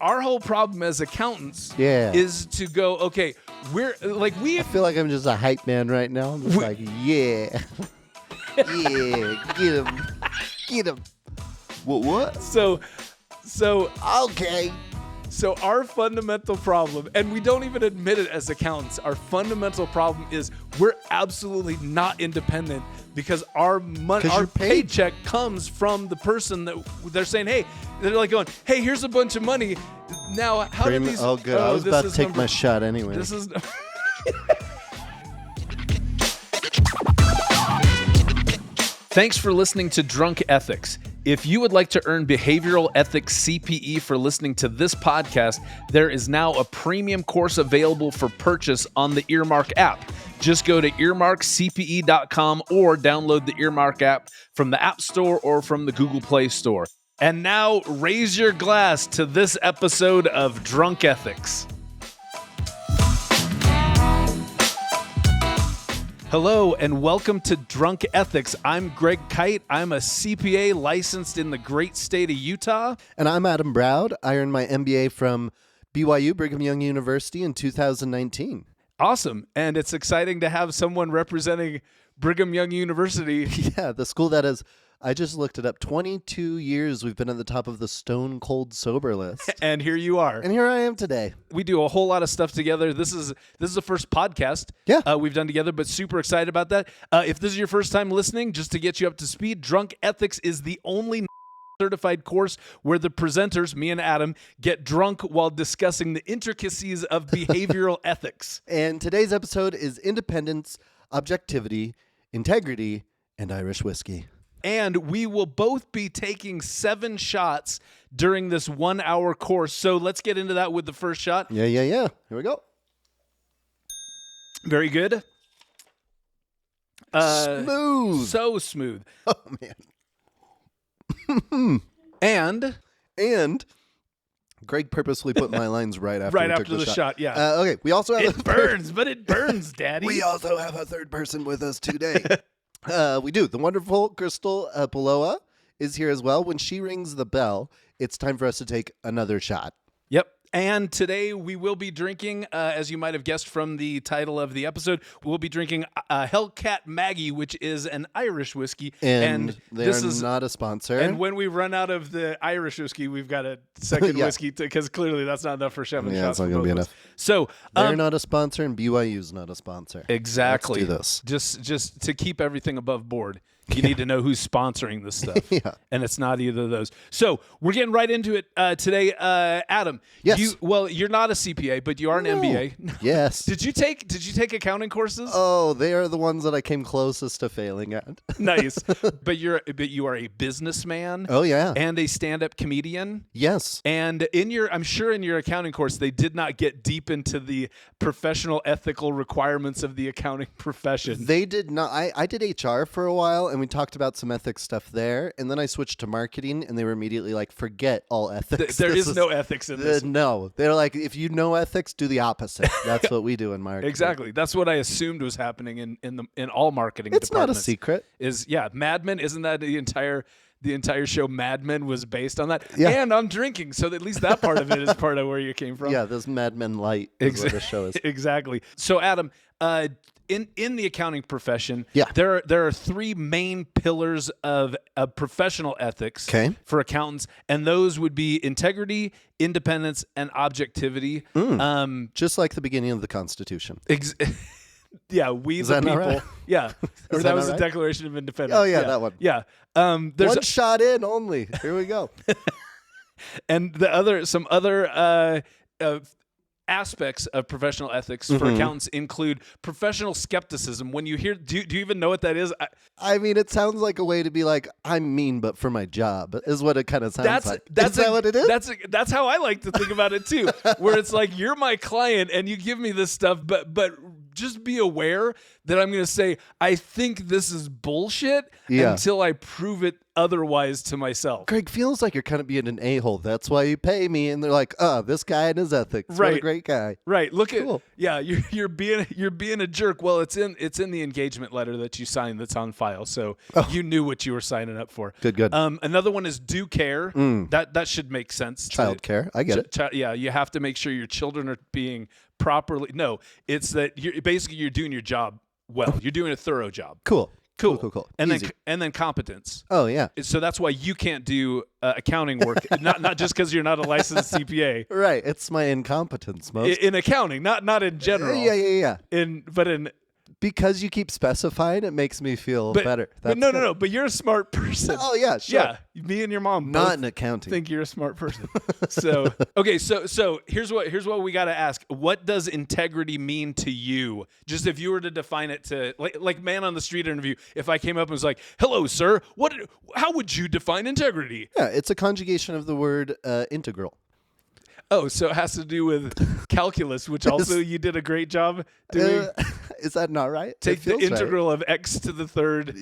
our whole problem as accountants Yeah. is to go, okay, we're like I feel like I'm just a hype man right now. I'm just like, yeah. Yeah, get him. What? so Okay. So our fundamental problem, and we don't even admit it as accountants, our fundamental problem is we're absolutely not independent because our money, our paycheck comes from the person that they're saying, hey, they're like going, hey, here's a bunch of money. Now, how did these? Oh, good. I was about to take my shot anyway. This is. Thanks for listening to Drunk Ethics. If you would like to earn behavioral ethics CPE for listening to this podcast, there is now a premium course available for purchase on the Earmark app. Just go to earmarkcpe.com or download the Earmark app from the App Store or from the Google Play Store. And now raise your glass to this episode of Drunk Ethics. Hello and welcome to Drunk Ethics. I'm Greg Kyte. I'm a CPA licensed in the great state of Utah. And I'm Adam Broud. I earned my MBA from BYU, Brigham Young University in 2019. Awesome. And it's exciting to have someone representing Brigham Young University. Yeah, the school that has, I just looked it up, 22 years we've been at the top of the Stone Cold Sober list. And here you are. And here I am today. We do a whole lot of stuff together. This is the first podcast we've done together, but super excited about that. If this is your first time listening, just to get you up to speed, Drunk Ethics is the only certified course where the presenters, me and Adam, get drunk while discussing the intricacies of behavioral ethics. And today's episode is independence, objectivity, integrity, and Irish whiskey. And we will both be taking 7 shots during this 1 hour course. So let's get into that with the first shot. Yeah. Here we go. Very good. Smooth. So smooth. Oh, man. And Greg purposely put my lines right after the shot. Yeah. Okay. We also have it burns, but it burns, Daddy. We also have a third person with us today. We do. The wonderful Crystal Paloa is here as well. When she rings the bell, it's time for us to take another shot. Yep. And today we will be drinking, as you might have guessed from the title of the episode, we'll be drinking Hellcat Maggie, which is an Irish whiskey. And this is not a sponsor. And when we run out of the Irish whiskey, we've got a second whiskey, because clearly that's not enough for 7 shots. Yeah, it's not going to be enough. So they're not a sponsor, and BYU's not a sponsor. Exactly. Let's do this. Just to keep everything above board. You need to know who's sponsoring this stuff. Yeah. And it's not either of those. So we're getting right into it today. Adam. Yes. You're not a CPA, but you are an MBA. Yes. Did you take accounting courses? Oh, they are the ones that I came closest to failing at. Nice. But you are a businessman. Oh, yeah. And a stand-up comedian. Yes. And I'm sure in your accounting course, they did not get deep into the professional ethical requirements of the accounting profession. They did not. I did HR for a while, and we talked about some ethics stuff there. And then I switched to marketing, and they were immediately like, forget all ethics. There is no ethics in this. No. They're like, if you know ethics, do the opposite. That's what we do in marketing. Exactly. That's what I assumed was happening in all marketing It's departments. not a secret. Mad Men, isn't that the entire show Mad Men was based on that? Yeah. And on drinking, so at least that part of it is part of where you came from. Yeah, this Mad Men Light is what the show is. Exactly. So Adam, in the accounting profession, there are 3 main pillars of professional ethics for accountants, and those would be integrity, independence, and objectivity. Just like the beginning of the Constitution. Yeah, we is the that people. Not right? Yeah, or that was the right? Declaration of Independence. Oh yeah, that one. Yeah, there's one shot in only. Here we go. And some other aspects of professional ethics for accountants include professional skepticism. When you hear, do you even know what that is? I mean, it sounds like a way to be like, I'm mean, but for my job, is what it kind of sounds like. Is that what it is? That's how I like to think about it too, where it's like, you're my client and you give me this stuff, but just be aware that I'm going to say, I think this is bullshit Yeah. until I prove it otherwise to myself. Greg feels like you're kind of being an a-hole. That's why you pay me. And they're like, this guy and his ethics. What a Right. great guy. Right. Look Cool. at you're being a jerk. Well, it's in the engagement letter that you signed that's on file. So you knew what you were signing up for. Good. Another one is due care. That should make sense. Child care. I get it. Yeah, you have to make sure your children are being properly. No, it's that you're doing your job well. You're doing a thorough job. Cool. And Easy. then competence. Oh, yeah. So that's why you can't do accounting work, not just because you're not a licensed CPA. Right. It's my incompetence, most. In accounting, not in general. Yeah. But because you keep specifying, it makes me feel better. But no. But you're a smart person. Oh, yeah, sure. Yeah, me and your mom Not both in accounting. think you're a smart person. So okay, so here's what we got to ask. What does integrity mean to you? Just if you were to define it to like man on the street interview. If I came up and was like, "Hello, sir. How would you define integrity?" Yeah, it's a conjugation of the word integral. Oh, so it has to do with calculus, which also you did a great job doing. Is that not right? Take the integral of x to the third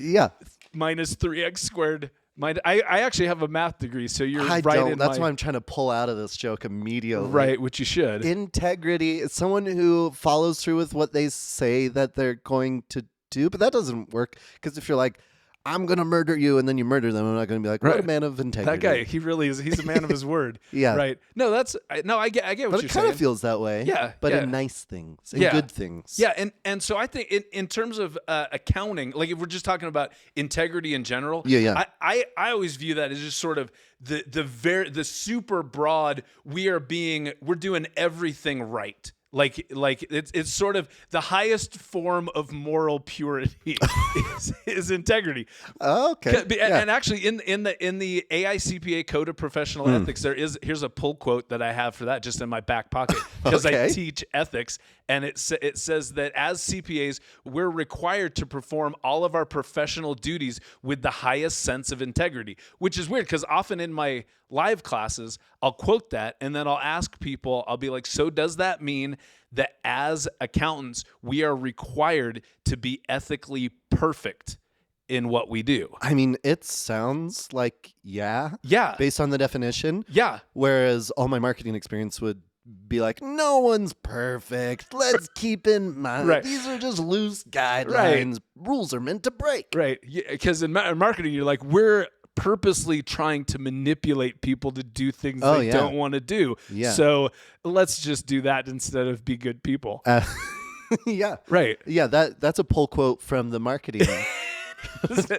minus 3x squared. I actually have a math degree, so you're I right don't. in That's my, why I'm trying to pull out of this joke immediately. right, which you should. Integrity is someone who follows through with what they say that they're going to do, but that doesn't work because if you're like, I'm going to murder you, and then you murder them, I'm not going to be like, what a man of integrity. That guy, he really is. He's a man of his word. Yeah. Right. No, I get what But you're saying. it kind of feels that way. Yeah, But yeah. in nice things, in good things. Yeah, and so I think in terms of accounting, like if we're just talking about integrity in general, I always view that as just sort of the super broad. We're doing everything right. Like it's sort of the highest form of moral purity is integrity. Oh, okay. And actually in the AICPA Code of Professional Ethics, here's a pull quote that I have for that just in my back pocket because I teach ethics, and it says that as CPAs we're required to perform all of our professional duties with the highest sense of integrity, which is weird because often in my live classes I'll quote that and then I'll ask people, I'll be like, so does that mean that as accountants we are required to be ethically perfect in what we do? I mean, it sounds like Yeah. based on the definition. Yeah. Whereas all my marketing experience would be like, no one's perfect. Let's keep in mind. Right. These are just loose guidelines. Rules are meant to break. Right. Because in marketing you're like, we're purposely trying to manipulate people to do things they don't want to do. Yeah. So let's just do that instead of be good people. Yeah. Right. Yeah, that's a pull quote from the marketing. The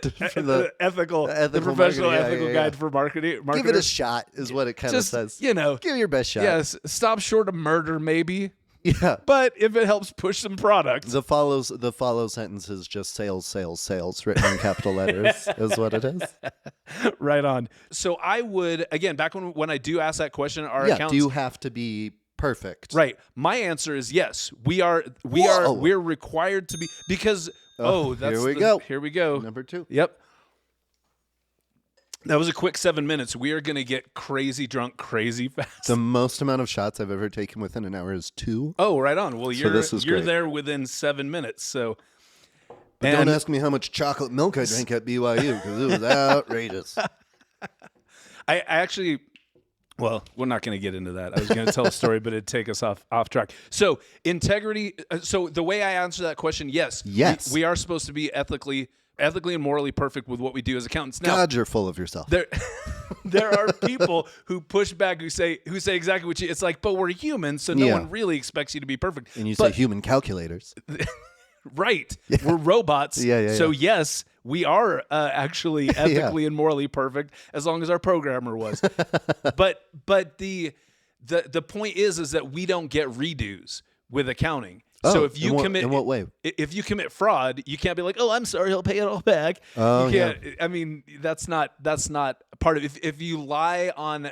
professional ethical guide for marketing. Give it a shot is what it kind of says. Give it your best shot. Yes. Stop short of murder, maybe. Yeah. But if it helps push some products. The follow sentence is just sales written in capital letters is what it is. Right on. So I would, again, back when I do ask that question, accountants, do you have to be perfect? Right. My answer is yes. We're required to be, because here we go. Number 2. Yep. That was a quick 7 minutes. We are going to get crazy drunk, crazy fast. The most amount of shots I've ever taken within an hour is 2. Oh, right on. Well, you're great. there within 7 minutes. So, but don't ask me how much chocolate milk I drank at BYU because it was outrageous. I actually, well, we're not going to get into that. I was going to tell a story, but it'd take us off track. So integrity. So the way I answer that question, yes, we are supposed to be ethically and morally perfect with what we do as accountants. Now, God, you're full of yourself. There are people who push back, who say exactly what it's like, but we're humans, so no one really expects you to be perfect. And you say human calculators. Right. We're robots. So yes, we are actually ethically and morally perfect as long as our programmer was. but the point is that we don't get redos with accounting. So if you commit, in what way? If you commit fraud, you can't be like, "Oh, I'm sorry, I'll pay it all back." Oh, you can't. I mean, that's not part of. If you lie on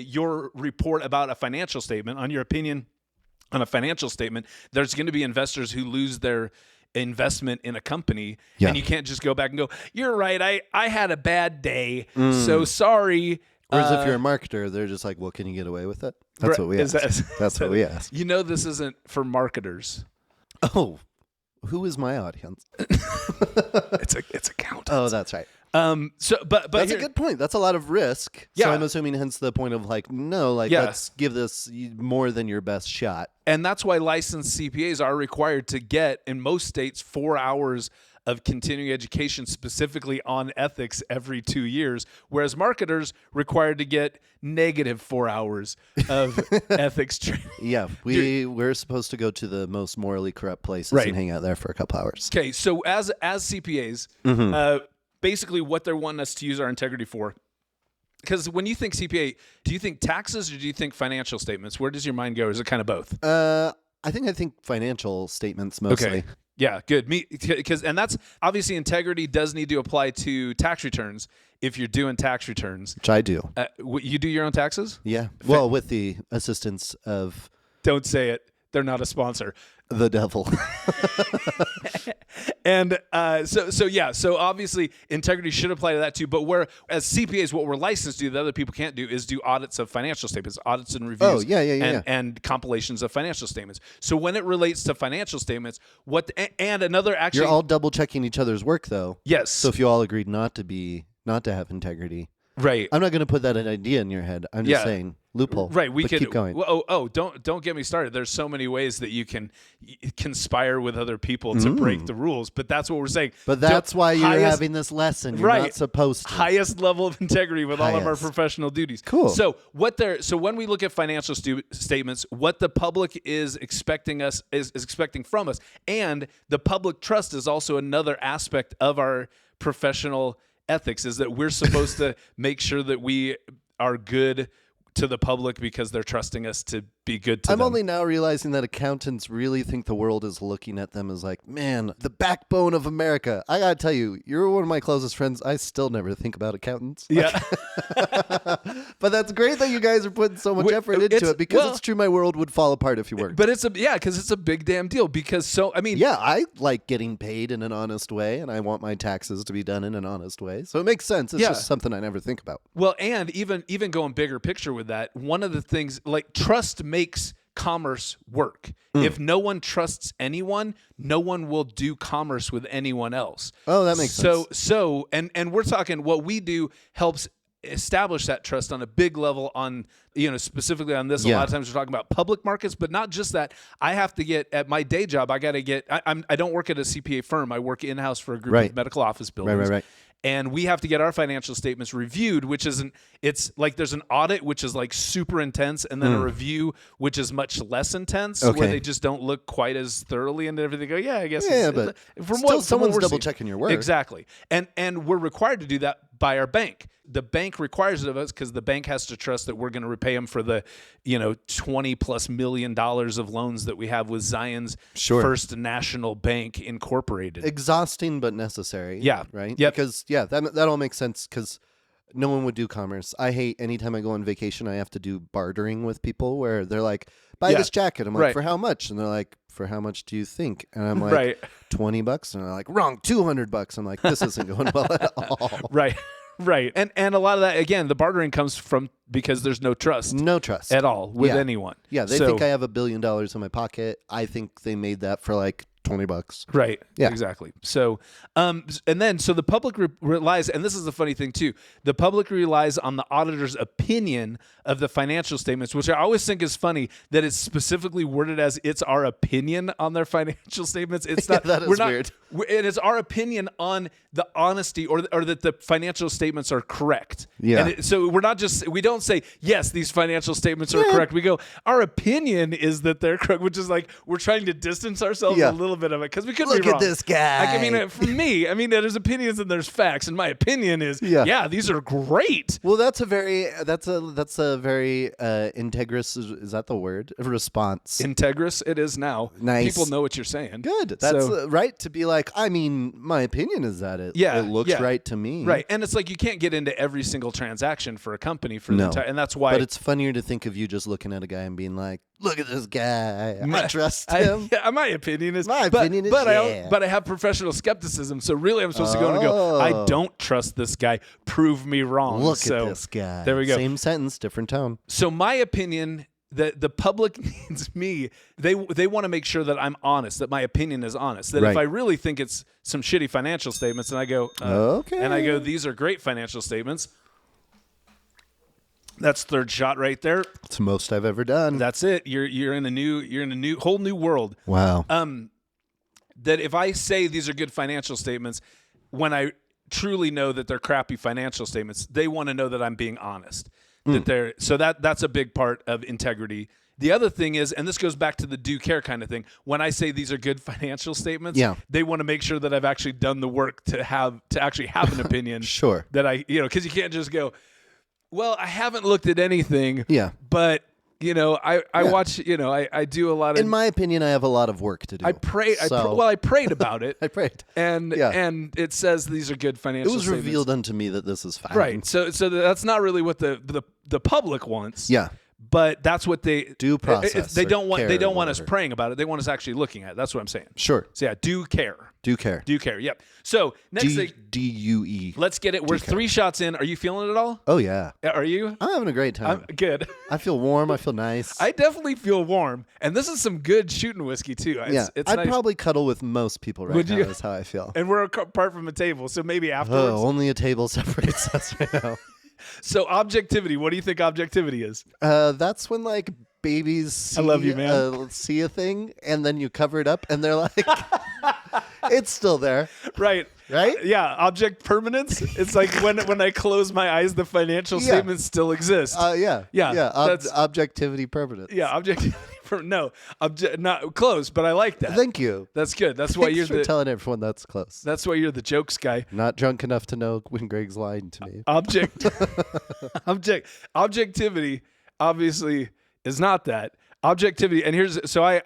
your report about a financial statement, on your opinion on a financial statement, there's going to be investors who lose their investment in a company, and you can't just go back and go, "You're right. I had a bad day, so sorry." Whereas if you're a marketer, they're just like, well, can you get away with it? That's what we ask. That's what we ask. You know, this isn't for marketers. Oh, Who is my audience? It's accountants. Oh, that's right. But That's a good point. That's a lot of risk. Yeah. So I'm assuming hence the point of like, no, like let's give this more than your best shot. And that's why licensed CPAs are required to get, in most states, 4 hours of continuing education specifically on ethics every 2 years, whereas marketers required to get negative 4 hours of ethics training. Yeah, we're supposed to go to the most morally corrupt places and hang out there for a couple hours. Okay, so as CPAs, basically what they're wanting us to use our integrity for. Because when you think CPA, do you think taxes or do you think financial statements? Where does your mind go? Is it kind of both? I think financial statements mostly. Okay. Yeah, good. And that's obviously integrity does need to apply to tax returns if you're doing tax returns. Which I do. You do your own taxes? Yeah. Well, with the assistance of... Don't say it. They're not a sponsor. The devil. And so obviously integrity should apply to that too. But where as CPAs, what we're licensed to do that other people can't do is do audits of financial statements, audits and reviews. And compilations of financial statements. So when it relates to financial statements, you're all double checking each other's work though. Yes. So if you all agreed not to have integrity. Right. I'm not going to put that idea in your head. I'm just saying loophole. Right. We could keep going. Don't get me started. There's so many ways that you can conspire with other people to break the rules. But that's what we're saying. But that's why you're having this lesson. You're not supposed to. Highest level of integrity with all of our professional duties. Cool. So when we look at financial statements, what the public is expecting from us, and the public trust is also another aspect of our professional ethics, is that we're supposed to make sure that we are good to the public because they're trusting us to be good to them. I'm only now realizing that accountants really think the world is looking at them as like, man, the backbone of America. I gotta tell you, you're one of my closest friends. I still never think about accountants. Yeah. But that's great that you guys are putting so much effort into it because it's true my world would fall apart if you weren't. But because it's a big damn deal I like getting paid in an honest way and I want my taxes to be done in an honest way. So it makes sense. It's just something I never think about. Well, and even going bigger picture with that, one of the things like trust makes commerce work. If no one trusts anyone, no one will do commerce with anyone else. Oh, that makes sense. So we're talking what we do helps establish that trust on a big level on, specifically on this. A lot of times we're talking about public markets, but not just that. I have to get at my day job. I don't work at a CPA firm. I work in-house for a group of medical office buildings. Right. And we have to get our financial statements reviewed, it's like there's an audit, which is like super intense, and then a review, which is much less intense, where they just don't look quite as thoroughly and everything. Go, I guess. Yeah, but someone's double checking your work. Exactly. And we're required to do that by our bank. The bank requires it of us because the bank has to trust that we're going to repay them for the, $20+ million of loans that we have with Zion's First National Bank Incorporated. Exhausting but necessary. Yeah. Right? Yep. Because, that all makes sense because no one would do commerce. I hate anytime I go on vacation, I have to do bartering with people where they're like, buy this jacket. I'm like, for how much? And they're like, for how much do you think? And I'm like, $20. And they're like, wrong, $200. I'm like, this isn't going well at all. Right. And a lot of that, again, the bartering comes from because there's no trust. No trust. At all with anyone. Yeah, they think I have $1 billion in my pocket. I think they made that for like $20. Right. Yeah. Exactly. So, so the public relies, and this is the funny thing too, the public relies on the auditor's opinion of the financial statements, which I always think is funny that it's specifically worded as it's our opinion on their financial statements. It's not, that is weird. It is our opinion on the honesty or that the financial statements are correct. Yeah. And so we don't say, yes, these financial statements are correct. We go, our opinion is that they're correct, which is like, we're trying to distance ourselves a little bit of it because we could be wrong. Look at this guy. For me, there's opinions and there's facts, and my opinion is, these are great. Well, that's a very integrous, is that the word? Response. Integrous, it is now. Nice. People know what you're saying. Good. That's right to be like, my opinion is that it looks right to me. Right. And it's like you can't get into every single transaction for a company and that's why. But it's funnier to think of you just looking at a guy and being like, look at this guy. I trust him. My opinion is. But I have professional skepticism, so really I'm supposed to go and go, I don't trust this guy. Prove me wrong. Look at this guy. There we go. Same sentence, different tone. So my opinion the public needs me. They want to make sure that I'm honest, that my opinion is honest. That Right. if I really think it's some shitty financial statements, and I go, Okay. and I go, these are great financial statements. That's third shot right there. It's the most I've ever done. That's it. You're in a whole new world. Wow. That if I say these are good financial statements, when I truly know that they're crappy financial statements, they want to know that I'm being honest. That's a big part of integrity. The other thing is, and this goes back to the do care kind of thing, when I say these are good financial statements, they want to make sure that I've actually done the work to actually have an opinion. Sure. That because you can't just go, well, I haven't looked at anything. Yeah. But I watch, I do a lot of. In my opinion, I have a lot of work to do. I prayed about it. I prayed. And it says these are good financial statements. It was statements. revealed unto me that this is fine. Right. So that's not really what the public wants. Yeah. But that's what they do process. They don't want us praying about it. They want us actually looking at it. That's what I'm saying. Sure. So yeah, do care. Do care. Do care. Yep. So next thing, DUE. Let's get it. We're 3 shots in. Are you feeling it at all? Oh yeah. Are you? I'm having a great time. Good. I feel warm. I feel nice. I definitely feel warm, and this is some good shooting whiskey too. It's I'd nice. probably cuddle with most people right now. Is how I feel. And we're apart from a table, so maybe afterwards. Oh, only a table separates us right now. So objectivity. What do you think objectivity is? That's when like babies see, I love you, man. See a thing and then you cover it up and they're like, it's still there. Right. Right? Yeah. Object permanence. It's like when I close my eyes, the financial statements still exist. Yeah. Objectivity permanence. Yeah. Objectivity. Not close, but I like that. Thank you. That's good. That's why you're telling everyone that's close. That's why you're the jokes guy. Not drunk enough to know when Greg's lying to me. Objectivity obviously is not that. Objectivity, and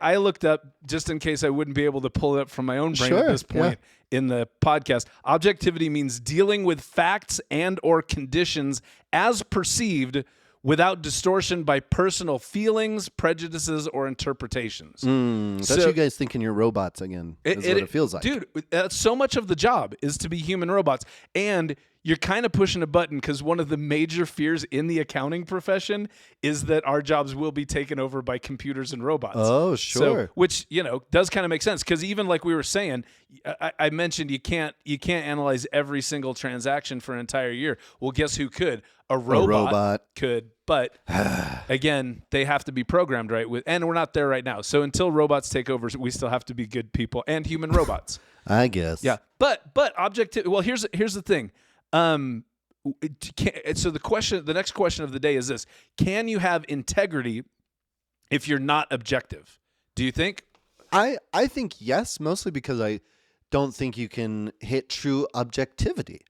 I looked up just in case I wouldn't be able to pull it up from my own brain at this point in the podcast. Objectivity means dealing with facts and or conditions as perceived without distortion by personal feelings, prejudices, or interpretations. That's you guys thinking you're robots again. Is what it feels like. Dude, so much of the job is to be human robots. And you're kind of pushing a button because one of the major fears in the accounting profession is that our jobs will be taken over by computers and robots. Oh, sure. So, which, does kind of make sense because even like we were saying, I mentioned you can't analyze every single transaction for an entire year. Well, guess who could? A robot could. But again, they have to be programmed right and we're not there right now. So until robots take over, we still have to be good people and human robots. I guess. Yeah. But objectivity. Well, here's the thing. So the next question of the day is this: can you have integrity if you're not objective? Do you think? I think yes, mostly because I don't think you can hit true objectivity.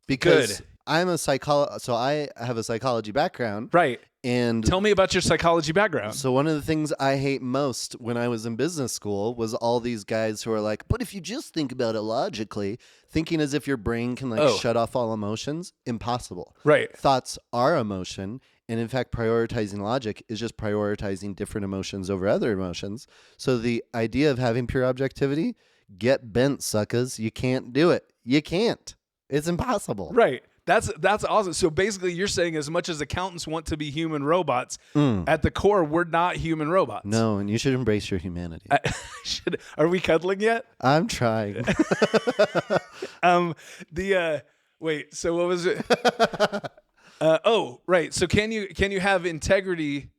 Because I'm a psychologist, so I have a psychology background. Right. And tell me about your psychology background. So one of the things I hate most when I was in business school was all these guys who are like, but if you just think about it logically, thinking as if your brain can shut off all emotions, impossible. Right. Thoughts are emotion. And in fact, prioritizing logic is just prioritizing different emotions over other emotions. So the idea of having pure objectivity, get bent, suckers. You can't do it. You can't. It's impossible. Right. That's awesome. So basically you're saying as much as accountants want to be human robots, at the core, we're not human robots. No, and you should embrace your humanity. Are we cuddling yet? I'm trying. Wait, so what was it? Right. So can you have integrity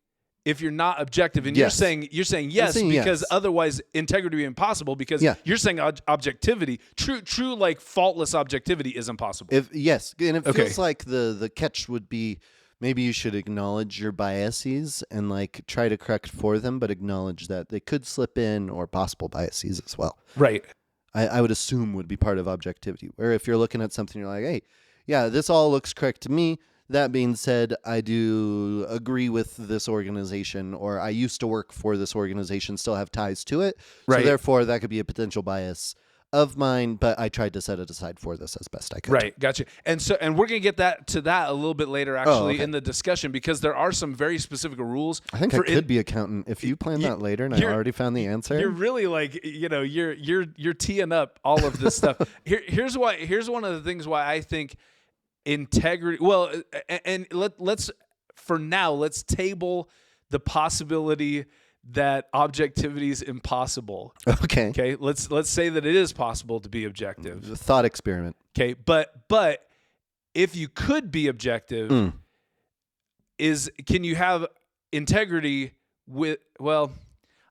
if you're not objective? And yes. you're saying yes because otherwise integrity would be impossible because you're saying objectivity, true like faultless objectivity is impossible. And it feels like the catch would be maybe you should acknowledge your biases and like try to correct for them, but acknowledge that they could slip in or possible biases as well. Right. I would assume would be part of objectivity. Where if you're looking at something, you're like, hey, yeah, this all looks correct to me. That being said, I do agree with this organization, or I used to work for this organization, still have ties to it. Right. So therefore, that could be a potential bias of mine, but I tried to set it aside for this as best I could. Right, gotcha. And we're going to get to that a little bit later, actually, in the discussion, because there are some very specific rules. I think I could be accountant if you plan that later, and I already found the answer. You're really like, you're teeing up all of this stuff. Here's one of the things why I think integrity. Well, and let's table the possibility that objectivity is impossible. Okay. Okay. Let's say that it is possible to be objective. The thought experiment. Okay. But if you could be objective, can you have integrity with, well,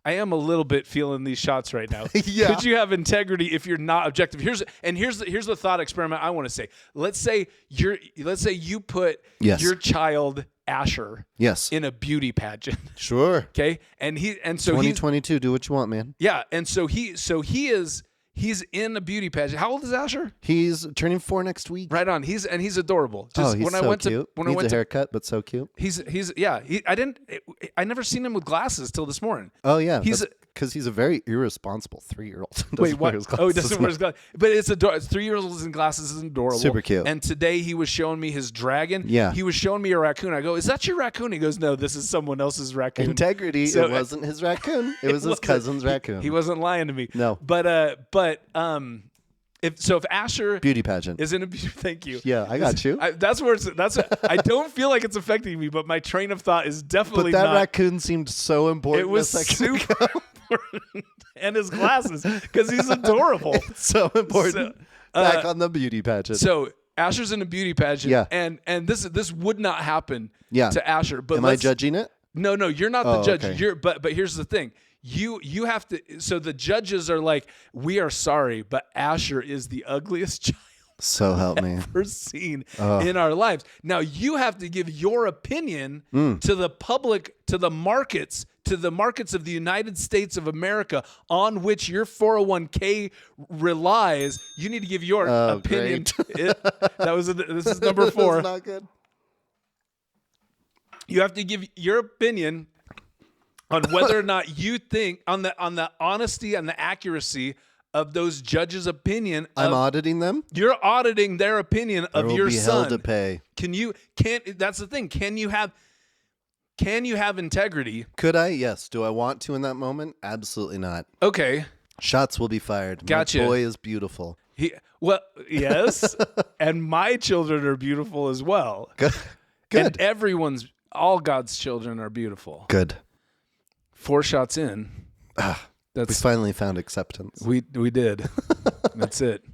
I am a little bit feeling these shots right now. Yeah. Could you have integrity if you're not objective? Here's the thought experiment I want to say. Let's say you put your child Asher in a beauty pageant. Sure. Okay? And so 2022, do what you want, man. Yeah, and so he's in a beauty pageant. How old is Asher? He's turning 4 next week. Right on. He's adorable. He's so cute. Needs a haircut, but so cute. I never seen him with glasses till this morning. Oh yeah, because he's a very irresponsible 3-year-old. Wait, what? Oh, he doesn't wear his glasses. But it's adorable. 3-year-olds in glasses is adorable. Super cute. And today he was showing me his dragon. Yeah. He was showing me a raccoon. I go, "Is that your raccoon?" He goes, "No, this is someone else's raccoon." Integrity. So, it wasn't his raccoon. It was his cousin's raccoon. He wasn't lying to me. No. But if Asher beauty pageant is in a beauty, thank you. Yeah, I got you. I don't feel like it's affecting me, but my train of thought is definitely. But that not. Raccoon seemed so important. It was super important, and his glasses because he's adorable. It's so important. Back on the beauty pageant. So Asher's in a beauty pageant. Yeah. And this would not happen. Yeah. To Asher. But am I judging it? No, you're not the judge. Okay. But here's the thing. You have to. So the judges are like, we are sorry, but Asher is the ugliest child so help me ever seen in our lives. Now you have to give your opinion to the public, to the markets of the United States of America, on which your 401k relies. You need to give your opinion. This is number 4. That's not good. You have to give your opinion on whether or not you think on the honesty and the accuracy of those judges' opinion. I'm auditing them. You're auditing their opinion of your son. Held to pay. That's the thing. Can you have integrity? Could I? Yes. Do I want to in that moment? Absolutely not. Okay. Shots will be fired. Gotcha. My boy is beautiful. Yes. And my children are beautiful as well. Good. And all God's children are beautiful. Good. 4 shots in. We finally found acceptance. We did. That's it.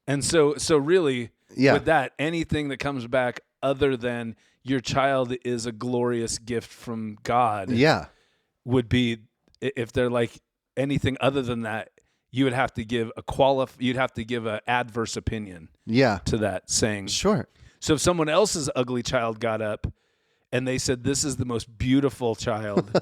And so really, with that, anything that comes back other than your child is a glorious gift from God, would be, if they're like anything other than that, you would have to give you'd have to give an adverse opinion to that saying. Sure. So if someone else's ugly child got up and they said, "This is the most beautiful child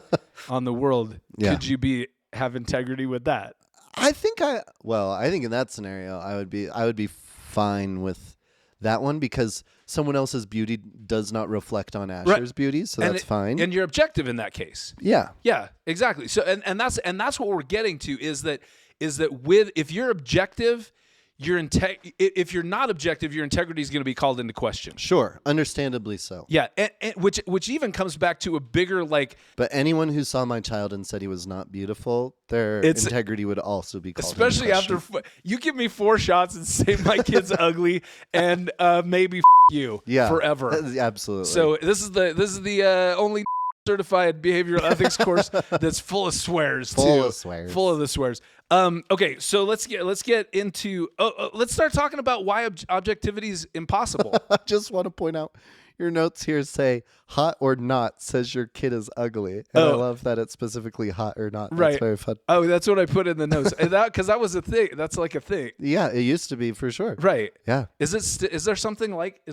on the world," could you have integrity with that? I think in that scenario I would be fine with that one, because someone else's beauty does not reflect on Asher's beauty, so that's fine. And you're objective in that case. Yeah. Yeah, exactly. So and that's what we're getting to is that if you're objective, if you're not objective, your integrity is going to be called into question. Sure, understandably so. Yeah, and which even comes back to a bigger But anyone who saw my child and said he was not beautiful, their integrity would also be called especially into question. after you give me 4 shots and say my kid's ugly and maybe you forever. Absolutely. So this is the only certified behavioral ethics course that's full of swears full of the swears. Okay, so let's get into let's start talking about why objectivity is impossible. I just want to point out your notes here say hot or not says your kid is ugly. And I love that it's specifically hot or not. Right. That's very fun. Oh, that's what I put in the notes. Because that was a thing. That's like a thing. Yeah, it used to be for sure. Right. Yeah. Is there something like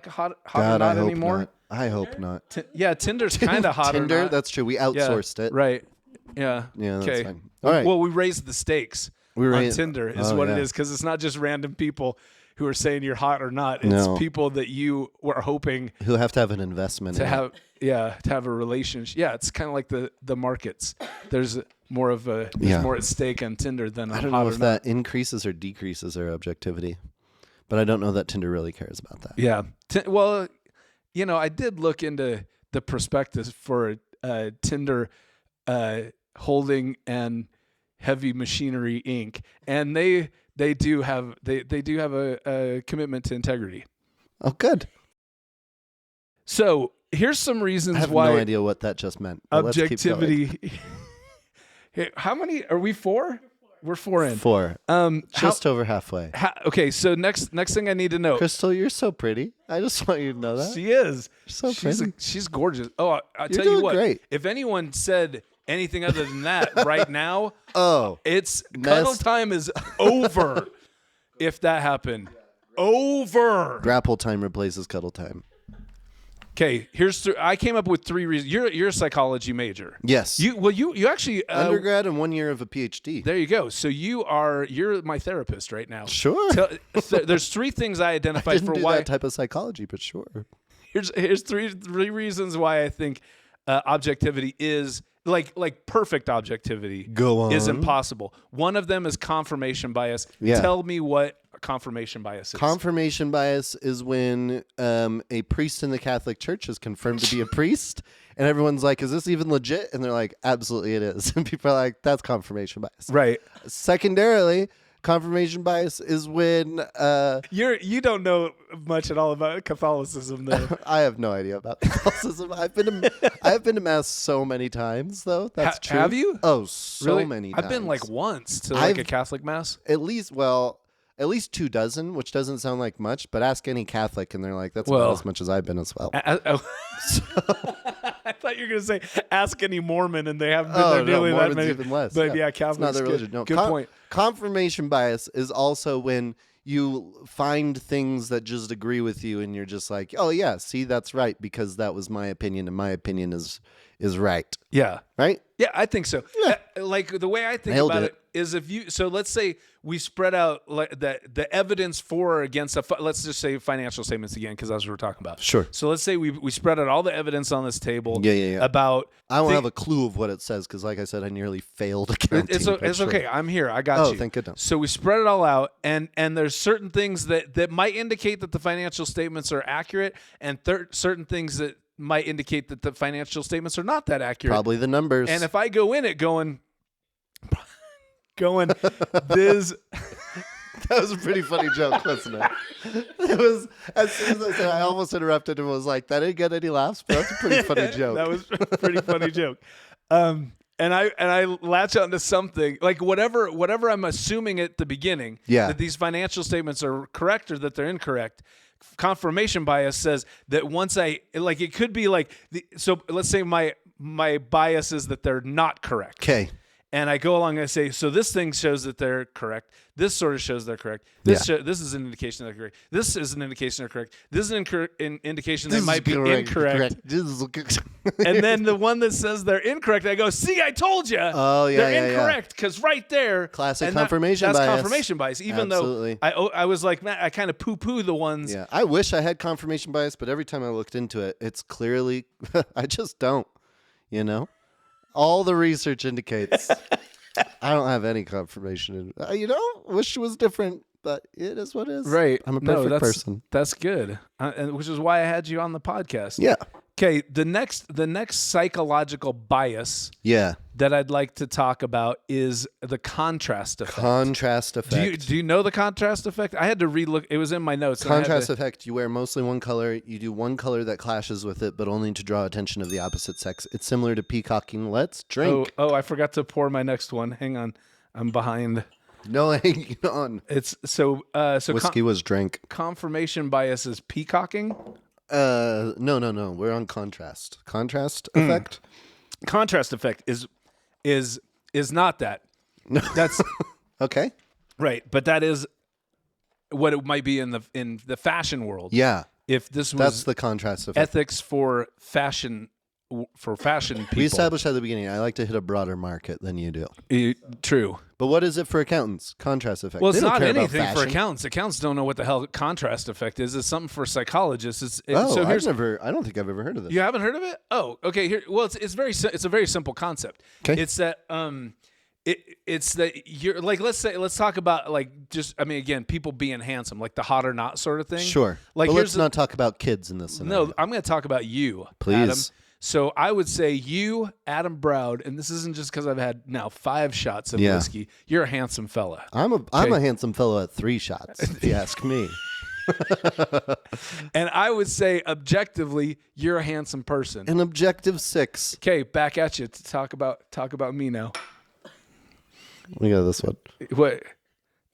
hot God, or not anymore? Not. I hope not. Tinder's kind of hot Tinder, or not. that's true. We outsourced it. Right. Yeah. Yeah, that's okay. fine. All right. Well, we raised the stakes on Tinder is what it is, because it's not just random people who are saying you're hot or not. It's people that you were hoping who have to have an investment to have a relationship. Yeah, it's kind of like the markets. There's more at stake on Tinder than on I don't know if that increases or decreases their objectivity, but I don't know that Tinder really cares about that. Yeah. Well, I did look into the prospectus for Tinder Holding and Heavy Machinery Inc., and they do have a commitment to integrity. Oh, good. So here's some reasons I have why no idea what that just meant. Objectivity. Hey, how many are we? 4? We're 4 in. 4. Just over halfway. Okay, so next thing I need to know. Crystal, you're so pretty. I just want you to know that. She is. So pretty. She's gorgeous. Oh, I tell doing you what. great. If anyone said anything other than that right now, it's cuddle time is over. If that happened, over. Grapple time replaces cuddle time. Okay, I came up with 3 reasons. You're a psychology major. Yes. You actually undergrad and 1 year of a PhD. There you go. So you're my therapist right now. Sure. There's 3 things I identified I didn't for do why that type of psychology, but sure. Here's three reasons why I think objectivity is like perfect objectivity. Go on. Is impossible. One of them is confirmation bias. Yeah. Tell me what confirmation bias is. Confirmation bias is when a priest in the Catholic Church is confirmed to be a priest, and everyone's like, "Is this even legit?" And they're like, "Absolutely, it is." And people are like, "That's confirmation bias." Right. Secondarily, confirmation bias is when you don't know much at all about Catholicism, though. I have no idea about Catholicism. I've been to mass so many times, though. That's true. Have you? Oh, so really? many times. I've been like once to a Catholic mass. At least 24, which doesn't sound like much, but ask any Catholic, and they're like, "That's about as much as I've been as well." I thought you were going to say, ask any Mormon, and they haven't been there nearly that many. Even less. But yeah, Catholics. It's not their religion. No, good point. Confirmation bias is also when you find things that just agree with you, and you're just like, "Oh yeah, see, that's right," because that was my opinion, and my opinion is right. Yeah. Right? Yeah, I think so. Yeah. Like the way I think Nailed about it. it is so let's say we spread out like the evidence for or against let's just say financial statements again, because that's what we're talking about. Sure. So let's say we spread out all the evidence on this table. Yeah. About I don't have a clue of what it says because, like I said, I nearly failed accounting. It's okay. I'm here. I got you. Oh, thank goodness. So we spread it all out, and there's certain things that might indicate that the financial statements are accurate, and certain things that might indicate that the financial statements are not that accurate. Probably the numbers. And if I go in it going, this. That was a pretty funny joke, wasn't it? It was, as soon as I said, I almost interrupted and was like, "That didn't get any laughs," but that's a pretty funny joke. That was a pretty funny joke. And I latch onto something like whatever I'm assuming at the beginning that these financial statements are correct or that they're incorrect. Confirmation bias says that once it could be like so let's say my bias is that they're not correct. Okay. And I go along and I say, so this thing shows that they're correct. This sort of shows they're correct. This is an indication they're correct. This is an indication they're correct. This is an indication they might be incorrect. And then the one that says they're incorrect, I go, see, I told you. Oh, yeah, they're incorrect because right there. Classic confirmation bias. That's confirmation bias. Even Absolutely. though I was like, man, I kind of poo-poo the ones. Yeah, I wish I had confirmation bias, but every time I looked into it, it's clearly, I just don't, All the research indicates I don't have any confirmation. Wish it was different, but it is what it is. Right. I'm a perfect person. That's good, which is why I had you on the podcast. Yeah. Okay. The next psychological bias. Yeah. That I'd like to talk about is the contrast effect. Contrast effect. Do you know the contrast effect? I had to relook. It was in my notes. Contrast effect. You wear mostly one color. You do one color that clashes with it, but only to draw attention of the opposite sex. It's similar to peacocking. Let's drink. Oh, I forgot to pour my next one. Hang on. I'm behind. No, hang on. It's so whiskey was drank. Confirmation bias is peacocking. No. We're on contrast. Contrast effect. Contrast effect is not that. No. That's okay. Right, but that is what it might be in the fashion world. Yeah. If this was that's the contrast effect. Ethics for fashion people. We established at the beginning, I like to hit a broader market than you do. True. But what is it for accountants? Contrast effect. Well, it's not anything for accountants. Accountants don't know what the hell contrast effect is. It's something for psychologists. I don't think I've ever heard of this. You haven't heard of it? Oh, okay. Here, well, it's a very simple concept. Okay. It's that it's that you're like let's talk about again, people being handsome, like the hot or not sort of thing. Sure. Like but let's not talk about kids in this scenario. No, I'm going to talk about you, please. Adam. So I would say you, Adam Broud, and this isn't just because I've had now 5 shots of whiskey. You're a handsome fella. I'm a handsome fellow at 3 shots, if you ask me. And I would say objectively, you're a handsome person. An objective 6. Okay, back at you to talk about me now. We got this one. What?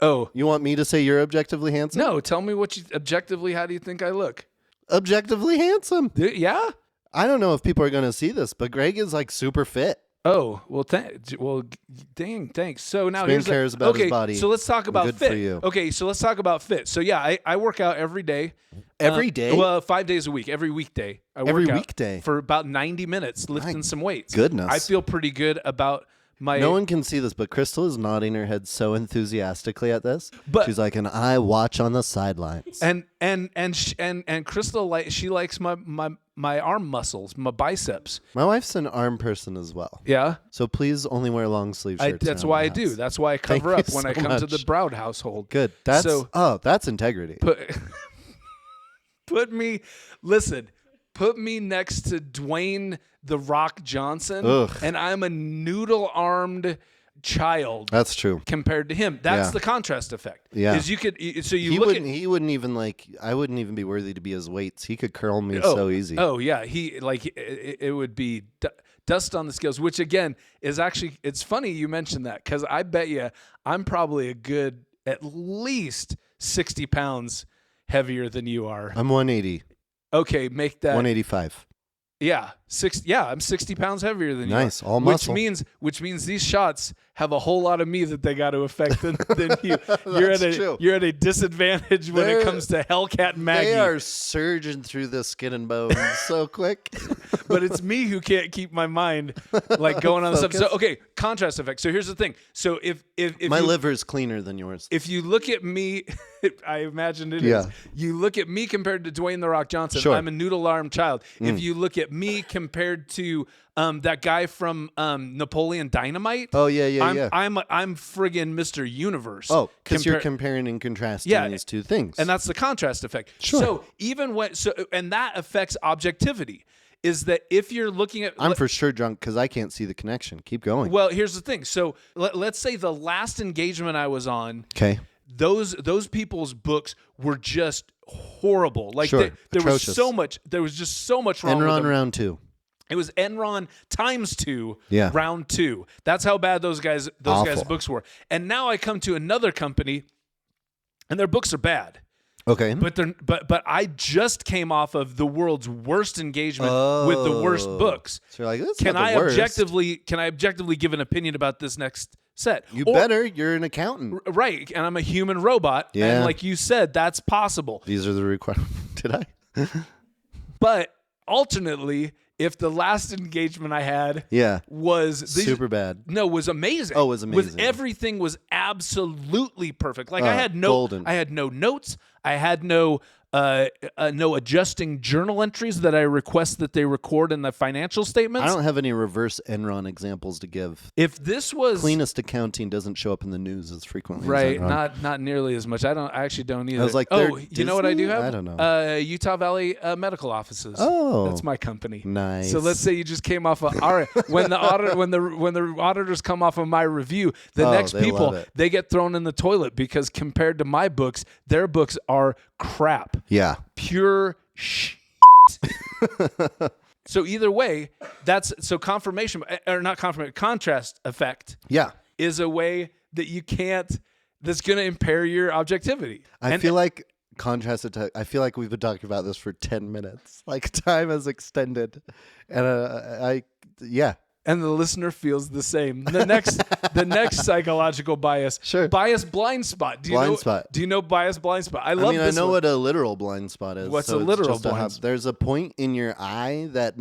Oh, you want me to say you're objectively handsome? No, tell me objectively. How do you think I look? Objectively handsome. Yeah. I don't know if people are going to see this, but Greg is like super fit. Oh, well, dang, thanks. So now here's cares about his body. So let's talk about Good fit. for you. Okay, so let's talk about fit. So yeah, I work out every day. Every day? Well, 5 days a week. Every weekday. I work out weekday? for about 90 minutes lifting some weights. Goodness. I feel pretty good about my. No one can see this, but Crystal is nodding her head so enthusiastically at this. But she's like, and I watch on the sidelines. And Crystal she likes my arm muscles, my biceps. My wife's an arm person as well. Yeah. So please only wear long sleeve shirts. That's why I do. That's why I cover up when I come to the Broud household. Good. That's integrity. Put me next to Dwayne "The Rock" Johnson, and I'm a noodle-armed child. That's true. Compared to him, that's the contrast effect. Yeah, is he wouldn't even like. I wouldn't even be worthy to be his weights. He could curl me so easy. Oh yeah, it would be dust on the scales. Which again is actually, it's funny you mentioned that, because I bet you I'm probably a good at least 60 pounds heavier than you are. I'm 180. Okay, make that 185. Yeah, I'm 60 pounds heavier than you. Nice, all muscle. Which means these shots have a whole lot of me that they got to affect than you. You're at a disadvantage when it comes to Hellcat and Maggie. They are surging through the skin and bones so quick. But it's me who can't keep my mind like going on the stuff. So okay, contrast effect. So here's the thing. So if my liver is cleaner than yours. If you look at me, I imagine it is. You look at me compared to Dwayne "The Rock" Johnson. Sure. I'm a noodle-armed child. If you look at me compared to that guy from Napoleon Dynamite. Oh yeah. I'm friggin' Mr. Universe. Oh, because you're comparing and contrasting these two things, and that's the contrast effect. Sure. So and that affects objectivity. Is that if you're looking at... I'm for sure drunk because I can't see the connection. Keep going. Well, here's the thing. So let's say the last engagement I was on... Okay. Those people's books were just horrible. Like sure. there was just so much wrong with them. Enron round 2. It was Enron times 2, Yeah. round 2. That's how bad those guys' books were. And now I come to another company, and their books are bad. Okay. But I just came off of the world's worst engagement with the worst books. So you're like, this can I objectively give an opinion about this next set? Better. You're an accountant. Right. And I'm a human robot. Yeah. And like you said, that's possible. These are the requirements. Did I? But alternately, if the last engagement I had was super bad. No, was amazing. Oh, it was amazing. Everything was absolutely perfect. Like I had golden. I had no notes. I had no adjusting journal entries that I request that they record in the financial statements. I don't have any reverse Enron examples to give. If this was cleanest accounting doesn't show up in the news as frequently, right? As not nearly as much. I actually don't either. I was like, you know what I do have? I don't know. Utah Valley Medical Offices. Oh, that's my company. Nice. So let's say you just came off of when the auditors come off of my review, the next people they get thrown in the toilet because compared to my books, their books are crap. Yeah. Pure shit. So either way, contrast effect. Yeah. Is a way that you can't, that's going to impair your objectivity. I feel like we've been talking about this for 10 minutes. Like time has extended. And and the listener feels the same. The next psychological bias. Sure. Bias blind spot. Do you know bias blind spot? I know what a literal blind spot is. What's a literal blind spot? There's a point in your eye that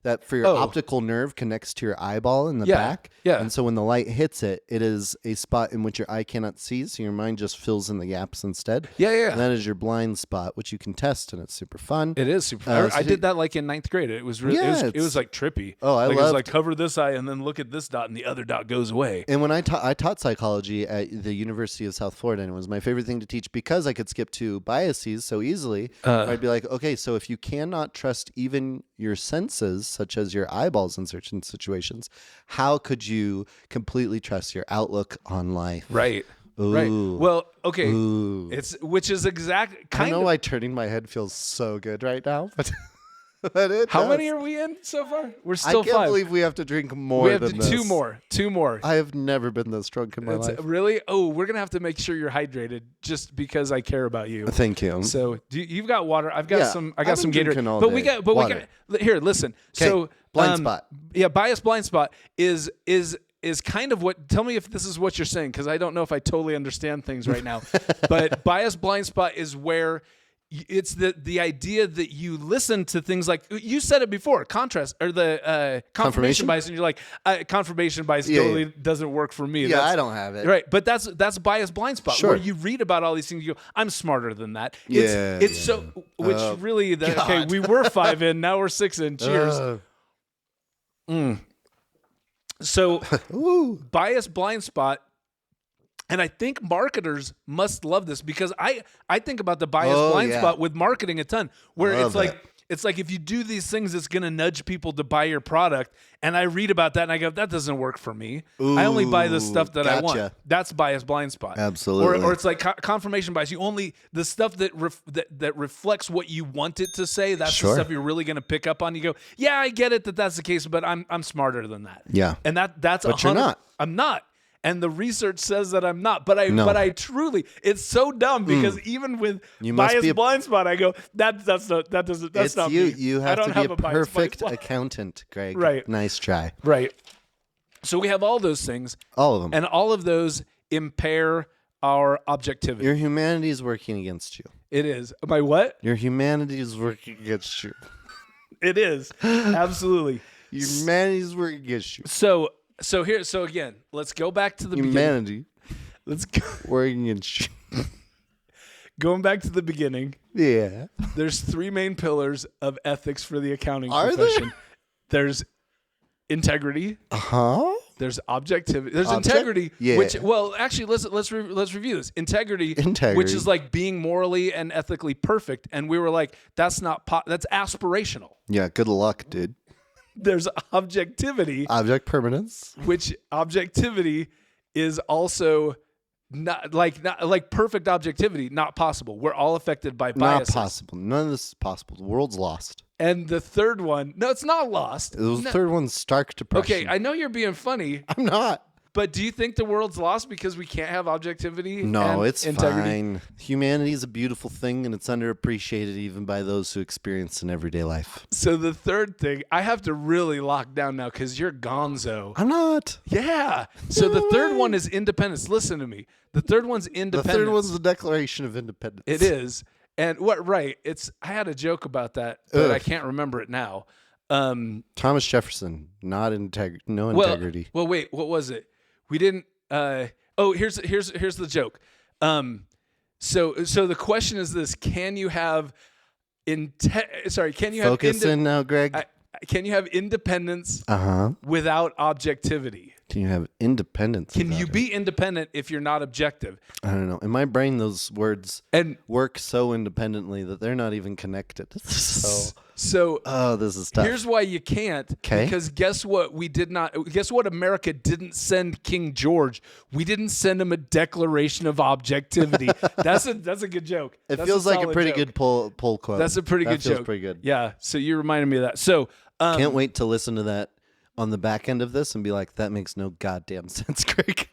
that for your optical nerve connects to your eyeball in the back. Yeah. And so when the light hits it, it is a spot in which your eye cannot see, so your mind just fills in the gaps instead. Yeah. And that is your blind spot, which you can test, and it's super fun. It is super fun. I did that like in 9th grade. It was really, it was like trippy. Oh, it was like cover this eye and then look at this dot and the other dot goes away. And when I taught psychology at the University of South Florida, and it was my favorite thing to teach because I could skip to biases so easily. I'd be like, okay, so if you cannot trust even your senses, such as your eyeballs in certain situations, how could you completely trust your outlook on life? Right. Ooh. Right. Well, okay. Ooh. Which is exact kind I know of. why turning my head feels so good right now, but it How does. many are we in so far? We're I still can't 5. believe we have to drink more We have than this. 2 more. 2 more. I have never been this drunk in my life. Really? Oh, we're gonna have to make sure you're hydrated, just because I care about you. Thank you. So you've got water. I've got some. I got I've some been Gatorade. drinking all But day. we got. Water. Here, listen. So blind spot. Yeah, bias blind spot is kind of what. Tell me if this is what you're saying, because I don't know if I totally understand things right now. But bias blind spot is where it's the idea that you listen to things like you said it before, contrast or the confirmation bias, and you're like confirmation bias totally doesn't work for me. Yeah, I don't have it. Right, but that's bias blind spot Sure. where you read about all these things, you go, I'm smarter than that. Yeah, It's so which really okay, we were 5 in, now we're 6 in. Cheers. So bias blind spot. And I think marketers must love this, because I think about the bias blind spot with marketing a ton, where it's like if you do these things, it's going to nudge people to buy your product. And I read about that and I go, that doesn't work for me. I only buy the stuff that I want. That's bias blind spot. Absolutely. Or it's like confirmation bias. You only the stuff that reflects what you want it to say. That's the stuff you're really going to pick up on. You go, yeah, I get it that's the case, but I'm smarter than that. Yeah. And that's but you're not. I'm not. And the research says that I'm not, but I truly, it's so dumb, because even with bias blind spot, I go, that's not you. me. You have to be a perfect bias accountant, Greg. Right. Nice try. Right. So we have all those things. All of them. And all of those impair our objectivity. Your humanity is working against you. It is. My what? Your humanity is working against you. It is. Absolutely. Your humanity is working against you. So again, let's go back to the humanity. beginning. Let's go. Working against you. Going back to the beginning. Yeah. There's 3 main pillars of ethics for the accounting Are profession. There's integrity. There's objectivity. There's integrity. Yeah. Which, well, actually, let's review this. Integrity, which is like being morally and ethically perfect. And we were like, that's not that's aspirational. Yeah. Good luck, dude. There's objectivity. Object permanence. Which objectivity is also not like perfect objectivity, not possible. We're all affected by biases. Not possible. None of this is possible. The world's lost. And the third one, no, it's not lost. The third one's stark depression. Okay, I know you're being funny. I'm not. But do you think the world's lost because we can't have objectivity? No, and it's integrity? fine. Humanity is a beautiful thing, and it's underappreciated even by those who experience it in everyday life. So the third thing, I have to really lock down now because you're gonzo. I'm not. Yeah. So the third one is independence. Listen to me. The third one's independence. The third one's the Declaration of Independence. It is. And I had a joke about that, but I can't remember it now. Thomas Jefferson, no integrity. Well, wait, what was it? We didn't. Here's the joke. So the question is this: can you have Focus in now, Greg. Can you have independence without objectivity? Can you have independence? Can you be independent if you're not objective? I don't know. In my brain, those words work so independently that they're not even connected. So this is tough. Here's why you can't. Because guess what? Guess what? America didn't send King George. We didn't send him a Declaration of Objectivity. That's a good joke. It feels like a pretty good poll quote. That's a pretty good joke. Pretty good. Yeah. So you reminded me of that. So can't wait to listen to that on the back end of this and be like, that makes no goddamn sense, Greg.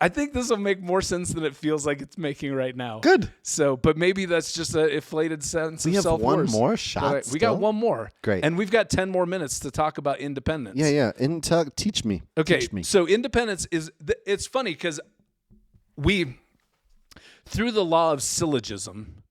I think this will make more sense than it feels like it's making right now. Good. So, but maybe that's just an inflated sense of self-worth. We have one more shot. We got one more. Great. And we've got 10 more minutes to talk about independence. Yeah. Teach me. Okay. Teach me. So independence it's funny because through the law of syllogism.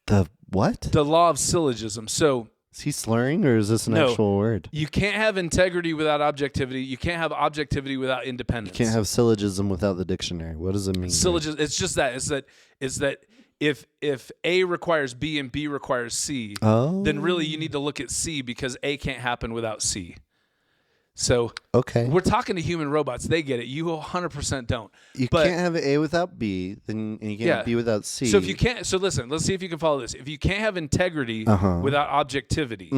The what? The law of syllogism. So. Is he slurring or is this an actual word? You can't have integrity without objectivity. You can't have objectivity without independence. You can't have syllogism without the dictionary. What does it mean? Syllogism. It's just that. Is that if A requires B and B requires C, then really you need to look at C because A can't happen without C. So we're talking to human robots. They get it. You 100% don't. You can't have A without B, then you can't have B without C. So if you can't, listen. Let's see if you can follow this. If you can't have integrity without objectivity,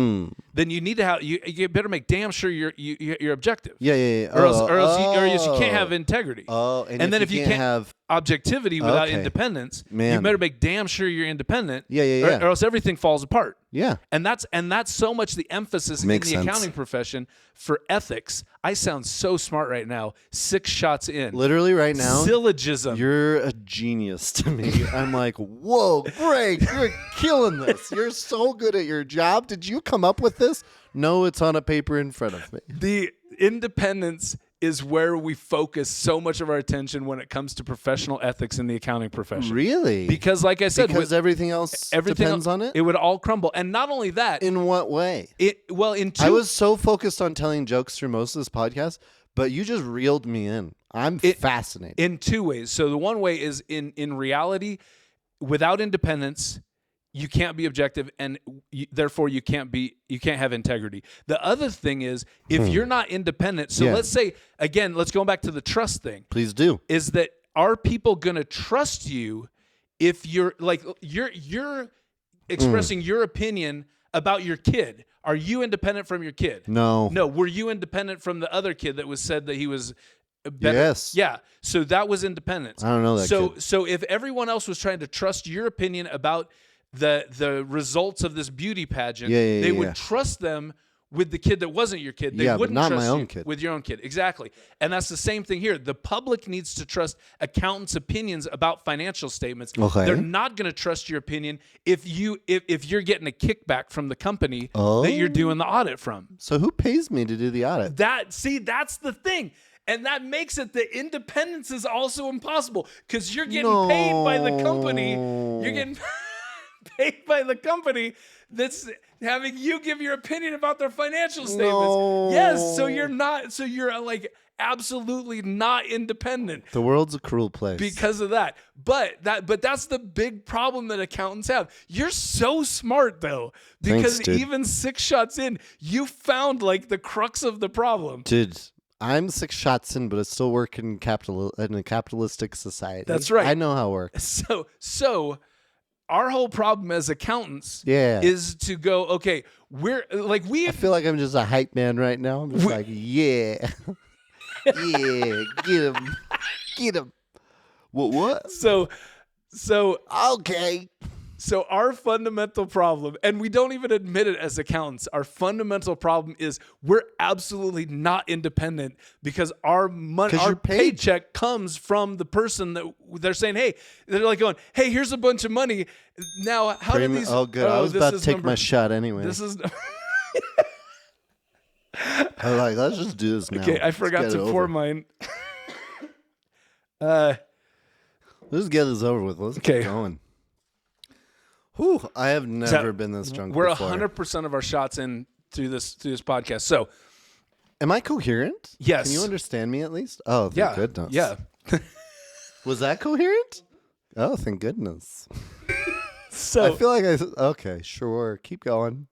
then you need to have. You better make damn sure you're objective. Yeah. Or else you can't have integrity. And then if you can't have objectivity without Okay. independence, Man. you better make damn sure you're independent. Yeah. Or else everything falls apart. Yeah. And that's so much the emphasis Makes in the sense. accounting profession for ethics. I sound so smart right now. 6 shots in. Literally right now, Syllogism. you're a genius to me. I'm like, whoa, Greg, you're killing this. You're so good at your job. Did you come up with this? No, it's on a paper in front of me. The independence is where we focus so much of our attention when it comes to professional ethics in the accounting profession. Really? Because like I said, because everything else depends on it? It would all crumble. And not only that, In what way? I I was so focused on telling jokes through most of this podcast, but you just reeled me in. I'm fascinated. in 2 ways. So the one way is in reality, without independence, you can't be objective, and therefore you can't have integrity. The other thing is, if you're not independent, so let's say, again, let's go back to the trust thing. Please do. Is that, are people going to trust you if you're expressing your opinion about your kid? Are you independent from your kid? No. No. Were you independent from the other kid that was said that he was better? Yes. Yeah. So that was independence. I don't know that kid. So if everyone else was trying to trust your opinion about the results of this beauty pageant, they would trust them with the kid that wasn't your kid. They but wouldn't not trust my own you kid. with your own kid. Exactly. And that's the same thing here. The public needs to trust accountants' opinions about financial statements. Okay. They're not going to trust your opinion if you're getting a kickback from the company that you're doing the audit from. So who pays me to do the audit? That's the thing. And that makes it the independence is also impossible because you're getting paid by the company. You're getting paid by the company that's having you give your opinion about their financial statements. No. Yes, so you're like absolutely not independent The world's a cruel place. because of that. But that's the big problem that accountants have. You're so smart though, because Thanks, dude. even 6 shots in, you found like the crux of the problem. Dude, I'm 6 shots in, but I still work in a capitalistic society. That's right. I know how it works. So our whole problem as accountants is to go, okay, we're like I feel like I'm just a hype man right now. I'm just like, yeah. Yeah, get him. What? So Okay. So our fundamental problem, and we don't even admit it as accountants, our fundamental problem is we're absolutely not independent because our money, our paycheck comes from the person that they're saying, hey, they're like going, hey, here's a bunch of money. Now, how do these? Oh, good. I was about to take my shot anyway. This is. I was like, let's just do this now. Okay, I forgot to pour mine. Let's get this over with. Let's get going. Whew, I have never been this drunk We're before. 100% of our shots in through this podcast. So, am I coherent? Yes. Can you understand me at least? Oh, thank goodness. Yeah. Was that coherent? Oh, thank goodness. So I feel like okay, sure. Keep going.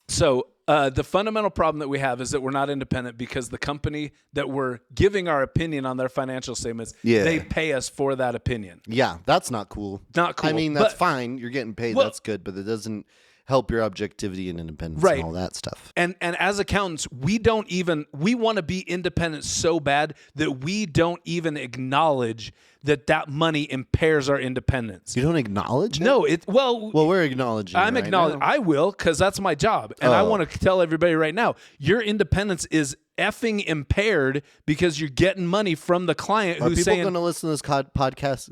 So the fundamental problem that we have is that we're not independent because the company that we're giving our opinion on their financial statements, they pay us for that opinion. Yeah, that's not cool. Not cool. I mean, that's fine. You're getting paid. That's good, but it doesn't help your objectivity and independence and all that stuff. And as accountants, we want to be independent so bad that we don't even acknowledge that money impairs our independence. You don't acknowledge it? No, well, we're acknowledging. I'm right acknowledging. now. I will, because that's my job, and I want to tell everybody right now: your independence is effing impaired because you're getting money from the client Are who's people saying, going to listen to this podcast,